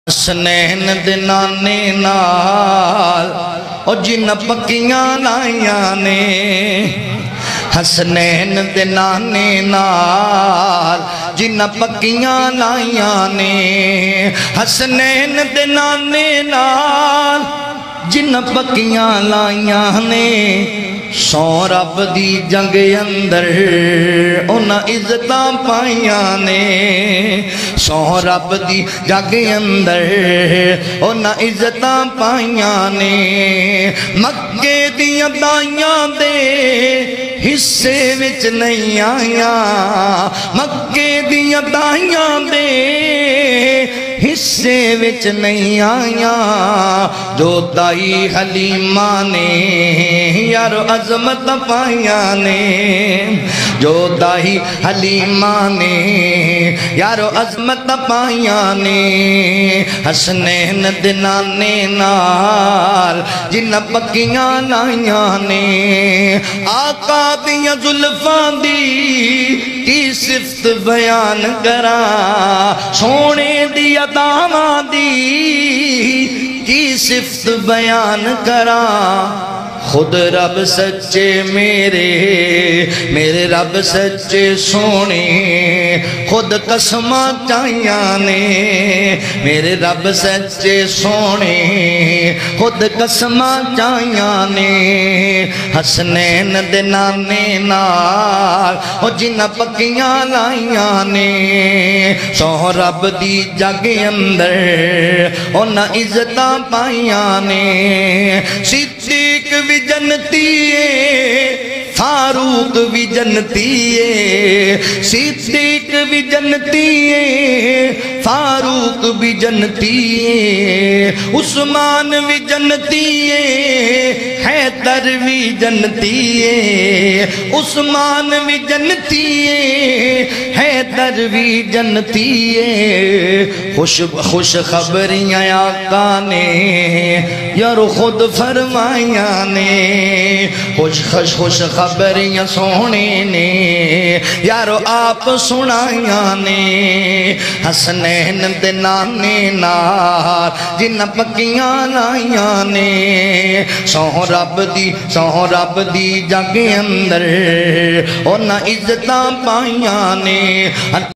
حسنین دے نانے نال او جن پکیاں لائیاں نے حسنین دے نانے نال جن پکیاں لائیاں نے حسنین دے نانے نال جن پکیاں لائیاں نے سو رب دی جنگ اندر انہاں عزتاں پائیاں نے سو رب دی جنگ اندر انہاں عزتاں پائیاں نے مکے دیاں دائیاں دے حصے وچ نہیں آیاں مکے دیاں دائیاں دے حصے وچ نہیں آیاں جو دائی حلیمہ نے یارو عظمت پائیاں نے جو دائی حلیمہ نے یارو عظمت پائیاں نے حسنین دے نانے نال جن پکیاں لائیاں نے آقا دیاں زلفاں دی کی صفت بیان کرا سونے دی اداماں دی کی صفت بیان کرا خود رب سچے میرے رب سچے سونے خود قسماں چاہیاں نے میرے رب سچے سونے خود قسماں چاہیاں نے حسنین دے نانے نال او جن پکیاں لائیاں نے سو رب دی جگ اندر انہاں عزتاں پائیاں نے صدیق بھی جنتی ہے فاروق بھی جنتی ہے صدیق بھی جنتی ہے فاروق بھی جنتی ہے عثمان بھی جنتی ہے حیدر بھی جنتی ہے عثمان بھی جنتی ہے حیدر بھی جنتی ہے خوش خبریاں آقا نے یارو خود فرمائیاں نے خوش خبریاں سونے نے یارو آپ سنائیاں نے حسنین دے نانے نال جن پکیاں لائیاں نے سو رب دی جگ اندر انہاں عزتاں پائیاں نے